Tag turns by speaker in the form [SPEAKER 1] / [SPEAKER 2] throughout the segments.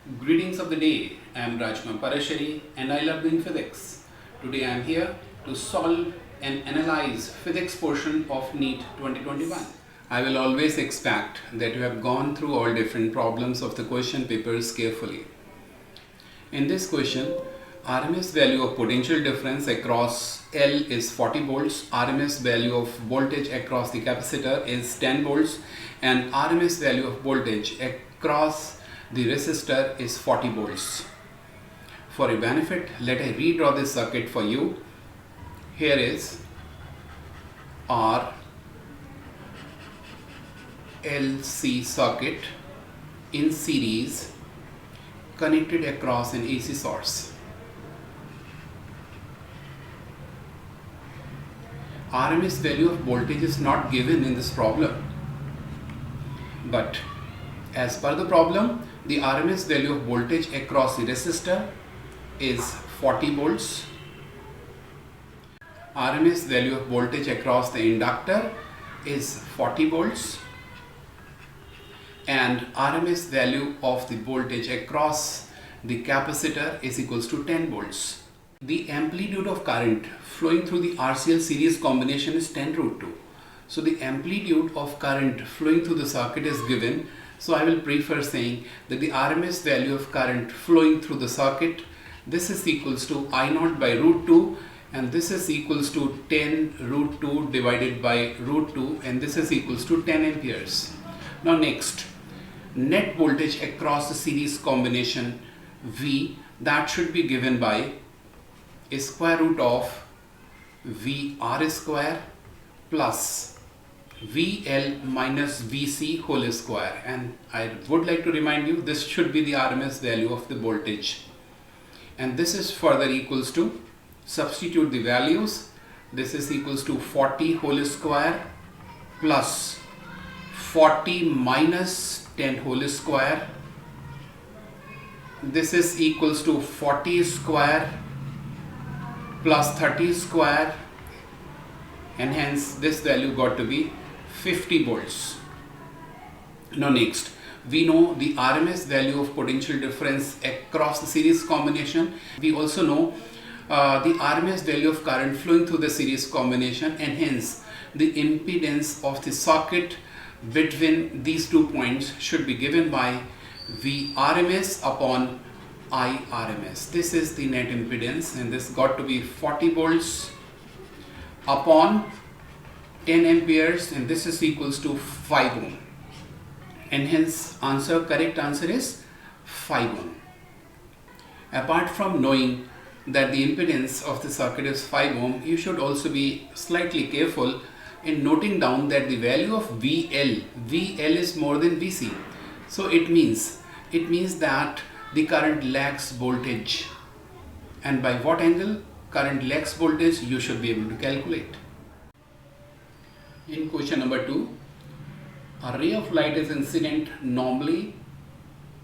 [SPEAKER 1] Greetings of the day. I am Rajkumar Parashari and I love doing physics. Today I am here to solve and analyze physics portion of NEET 2021. I will always expect that you have gone through all different problems of the question papers carefully. In this question, RMS value of potential difference across L is 40 volts, RMS value of voltage across the capacitor is 10 volts and RMS value of voltage across the resistor is 40 volts. For your benefit, let I redraw this circuit for you. Here is our LC circuit in series connected across an AC source. RMS value of voltage is not given in this problem, but as per the problem, the RMS value of voltage across the resistor is 40 volts. RMS value of voltage across the inductor is 40 volts. And RMS value of the voltage across the capacitor is equals to 10 volts. The amplitude of current flowing through the RCL series combination is 10√2. So the amplitude of current flowing through the circuit is given. So I will prefer saying that the RMS value of current flowing through the circuit, this is equals to I0 by √2 and this is equals to 10√2 divided by √2 and this is equals to 10 amperes. Now next, net voltage across the series combination V, that should be given by a square root of VR square plus VL minus VC whole square, and I would like to remind you this should be the RMS value of the voltage, and this is further equals to, substitute the values, this is equals to 40 whole square plus 40 minus 10 whole square, this is equals to 40 square plus 30 square, and hence this value got to be 50 volts. Now next, we know the RMS value of potential difference across the series combination. We also know the RMS value of current flowing through the series combination, and hence the impedance of the circuit between these 2 points should be given by VRMS upon IRMS. This is the net impedance, and this got to be 40 volts upon 10 amperes, and this is equals to 5 ohm, and hence correct answer is 5 ohm. Apart from knowing that the impedance of the circuit is 5 ohm, you should also be slightly careful in noting down that the value of VL is more than VC. So it means that the current lags voltage, and by what angle current lags voltage you should be able to calculate. In question number 2, a ray of light is incident normally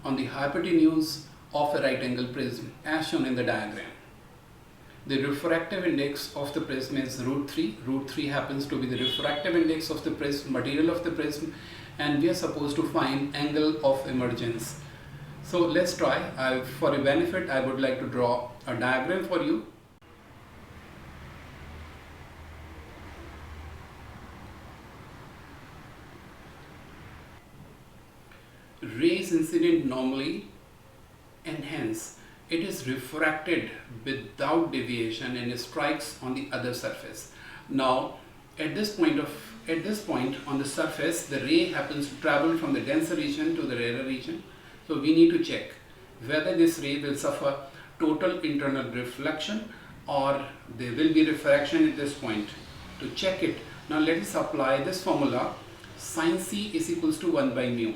[SPEAKER 1] on the hypotenuse of a right angle prism as shown in the diagram. The refractive index of the prism is √3. √3 happens to be the refractive index of the prism, material of the prism, and we are supposed to find angle of emergence. So let's try. For your benefit, I would like to draw a diagram for you. Ray is incident normally, and hence it is refracted without deviation and strikes on the other surface. Now at this point on the surface, the ray happens to travel from the denser region to the rarer region. So we need to check whether this ray will suffer total internal reflection or there will be refraction at this point. To check it, now let us apply this formula. Sin C is equals to 1 by mu,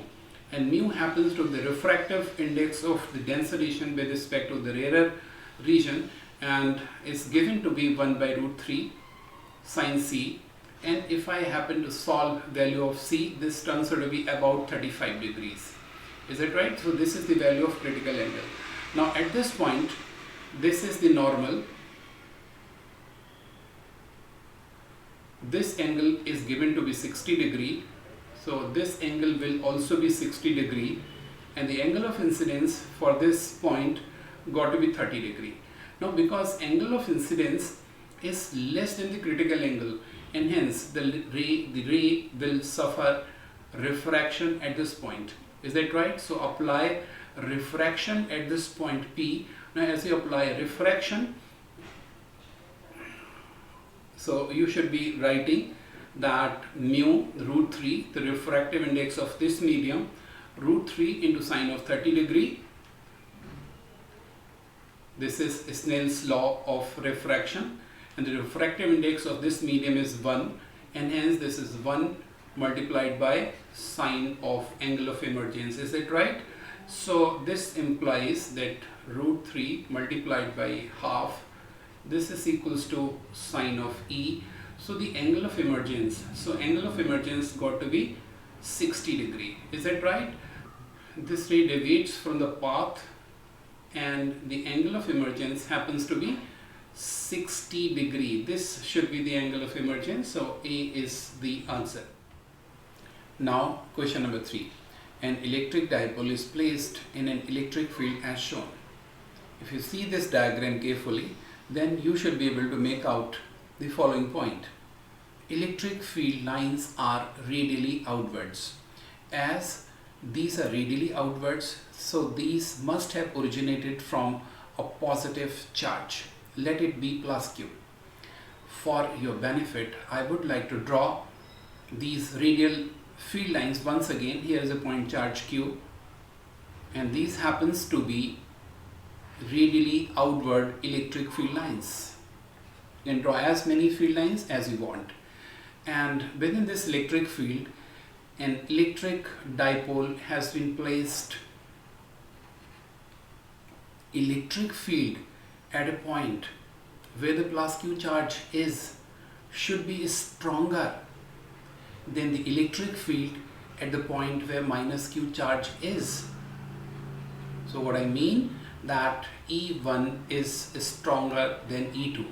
[SPEAKER 1] and mu happens to the refractive index of the denser region with respect to the rarer region, and is given to be 1 by √3 sin C, and if I happen to solve value of C, this turns out to be about 35 degrees. Is it right? So this is the value of critical angle. Now at this point, this is the normal. This angle is given to be 60 degree. So this angle will also be 60 degree, and the angle of incidence for this point got to be 30 degree. Now because angle of incidence is less than the critical angle, and hence the ray will suffer refraction at this point. Is that right? So apply refraction at this point P. Now as you apply refraction, so you should be writing that mu root 3, the refractive index of this medium, root 3 into sine of 30 degree. This is Snell's law of refraction, and the refractive index of this medium is 1, and hence this is 1 multiplied by sine of angle of emergence. Is that right? So this implies that root 3 multiplied by half, this is equals to sine of E. So the angle of emergence, got to be 60 degree. Is that right? This ray deviates from the path and the angle of emergence happens to be 60 degree. This should be the angle of emergence. So A is the answer. Now question number 3. An electric dipole is placed in an electric field as shown. If you see this diagram carefully, then you should be able to make out the following point. Electric field lines are radially outwards. As these are radially outwards, so these must have originated from a positive charge. Let it be plus Q. For your benefit, I would like to draw these radial field lines once again. Here is a point charge Q, and these happens to be radially outward electric field lines. You can draw as many field lines as you want, and within this electric field an electric dipole has been placed. Electric field at a point where the plus Q charge is should be stronger than the electric field at the point where minus Q charge is. So what I mean that E1 is stronger than E2,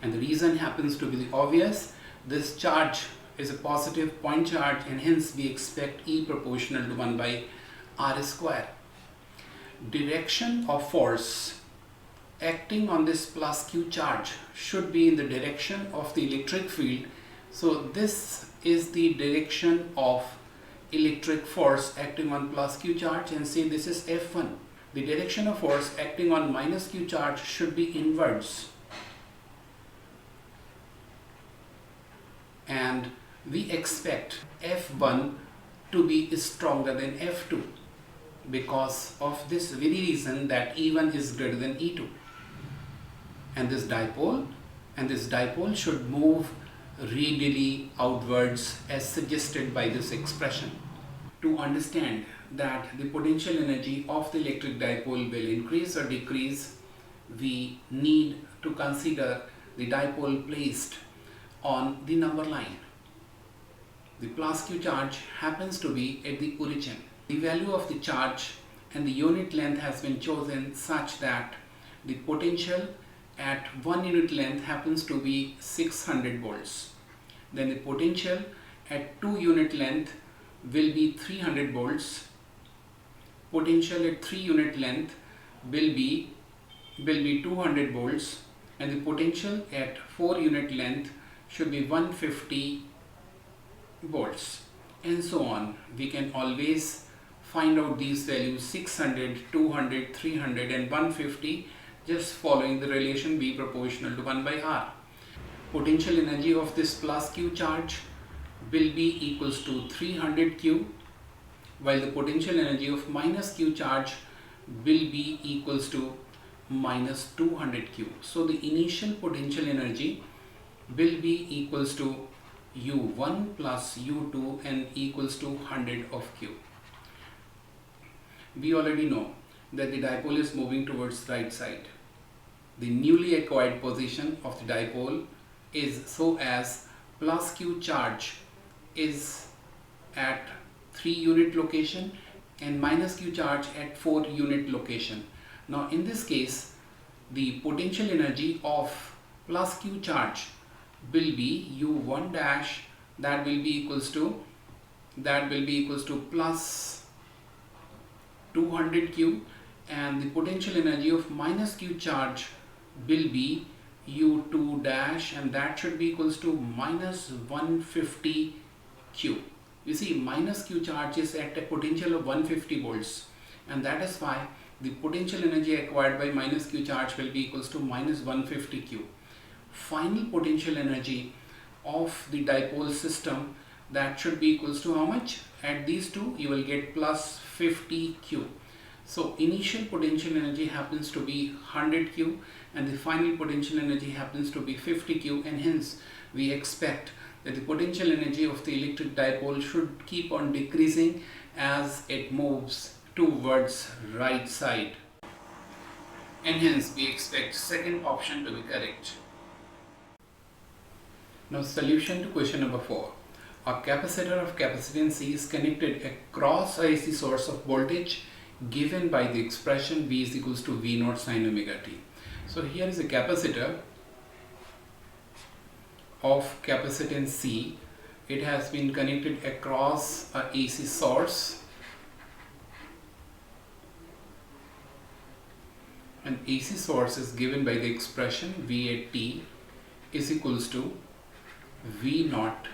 [SPEAKER 1] and the reason happens to be the obvious. This charge is a positive point charge, and hence we expect E proportional to 1 by R square. Direction of force acting on this plus Q charge should be in the direction of the electric field. So this is the direction of electric force acting on plus Q charge, and say this is F1. The direction of force acting on minus Q charge should be inwards, and we expect F1 to be stronger than F2 because of this very reason that E1 is greater than E2, and this dipole should move radially outwards as suggested by this expression. To understand that the potential energy of the electric dipole will increase or decrease, we need to consider the dipole placed on the number line. The plus Q charge happens to be at the origin. The value of the charge and the unit length has been chosen such that the potential at 1 unit length happens to be 600 volts. Then the potential at 2 unit length will be 300 volts. Potential at 3 unit length will be 200 volts, and the potential at 4 unit length should be 150 volts, and so on. We can always find out these values 600, 200, 300 and 150 just following the relation B proportional to 1 by R. Potential energy of this plus Q charge will be equals to 300 Q, while the potential energy of minus Q charge will be equals to minus 200 Q. So the initial potential energy will be equals to U1 plus U2 and equals to 100 of Q. We already know that the dipole is moving towards right side. The newly acquired position of the dipole is so as plus Q charge is at 3 unit location and minus Q charge at 4 unit location. Now in this case, the potential energy of plus Q charge will be U1 dash, that will be equals to plus 200 q, and the potential energy of minus q charge will be u2 dash, and that should be equals to minus 150 q. You see, minus q charge is at a potential of 150 volts, and that is why the potential energy acquired by minus q charge will be equals to minus 150 q. Final potential energy of the dipole system, that should be equals to how much? At these two you will get plus 50 q. So initial potential energy happens to be 100 q, and the final potential energy happens to be 50 q, and hence we expect that the potential energy of the electric dipole should keep on decreasing as it moves towards right side, and hence we expect second option to be correct. Now solution to question number 4. A capacitor of capacitance C is connected across a AC source of voltage given by the expression V is equals to V naught sin omega t. So here is a capacitor of capacitance C. It has been connected across a AC source, and AC source is given by the expression V at t is equals to V naught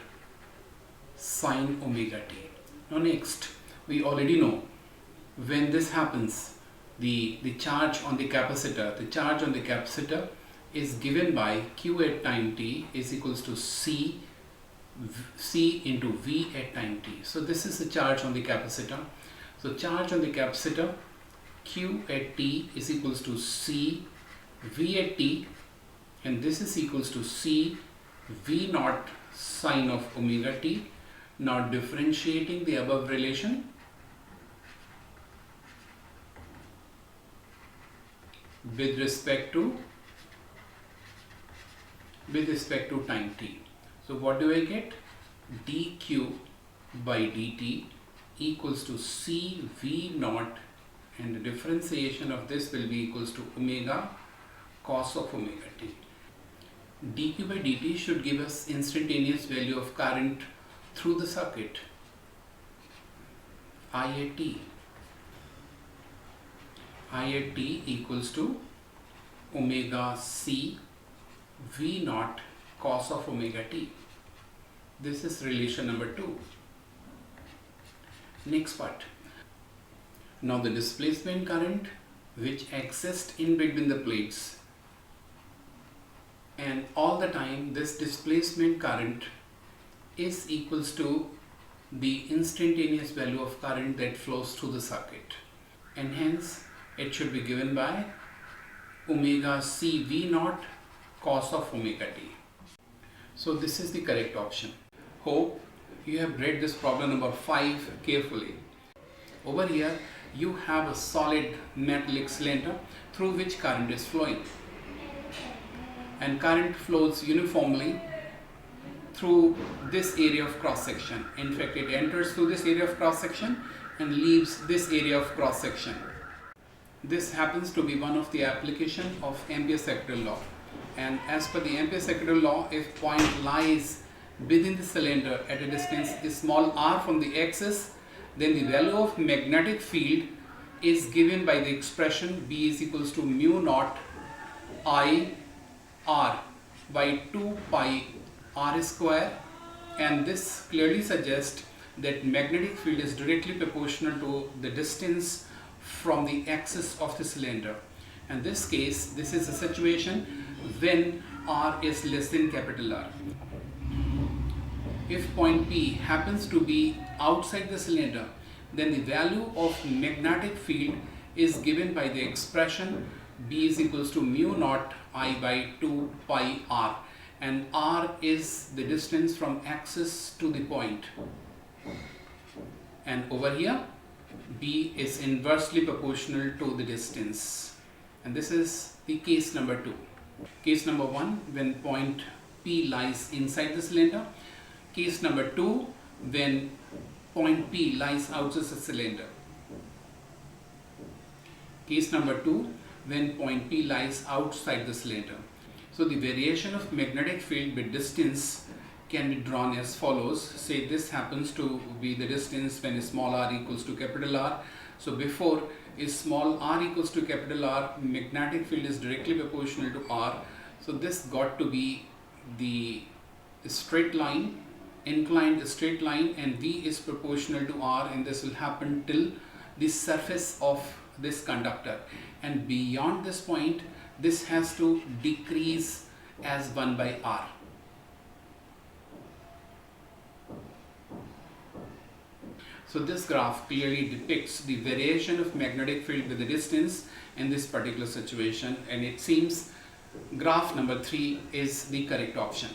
[SPEAKER 1] sin omega t. Now next, we already know when this happens, the charge on the capacitor is given by Q at time t is equals to C into V at time t. So this is the charge on the capacitor. So charge on the capacitor, Q at t is equals to C V at t, and this is equals to C V naught sine of omega t. Now differentiating the above relation, with respect to time t. So what do I get? dq by dt equals to C V naught, and the differentiation of this will be equals to omega cos of omega t. dq by dt should give us instantaneous value of current through the circuit, I at t. I at t equals to omega C V naught cos of omega t. This is relation number 2. Next part. Now the displacement current which exists in between the plates, and all the time this displacement current is equals to the instantaneous value of current that flows through the circuit, and hence it should be given by omega C V naught cos of omega t. So this is the correct option. Hope you have read this problem number 5 carefully. Over here you have a solid metallic cylinder through which current is flowing, and current flows uniformly through this area of cross section. In fact, it enters through this area of cross section and leaves this area of cross section. This happens to be one of the application of Ampere-Secretary law, and as per the Ampere-Secretary law, if point lies within the cylinder at a distance small r from the axis, then the value of magnetic field is given by the expression B is equals to mu naught I r by 2 pi r square, and this clearly suggests that magnetic field is directly proportional to the distance from the axis of the cylinder. In this case, this is a situation when r is less than capital R. If point P happens to be outside the cylinder, then the value of magnetic field is given by the expression B is equals to mu naught I by 2 pi r, and r is the distance from axis to the point, and over here B is inversely proportional to the distance. And this is the case number 2. Case number 1, when point P lies inside the cylinder. Case number 2, when point P lies outside the cylinder. Case number 2, when point P lies outside the cylinder. So the variation of magnetic field with distance can be drawn as follows. Say this happens to be the distance when small r equals to capital R. So before is small r equals to capital R, magnetic field is directly proportional to R. So this got to be the straight line, inclined straight line, and V is proportional to R, and this will happen till the surface of this conductor, and beyond this point this has to decrease as 1 by R. So this graph clearly depicts the variation of magnetic field with the distance in this particular situation, and it seems graph number 3 is the correct option.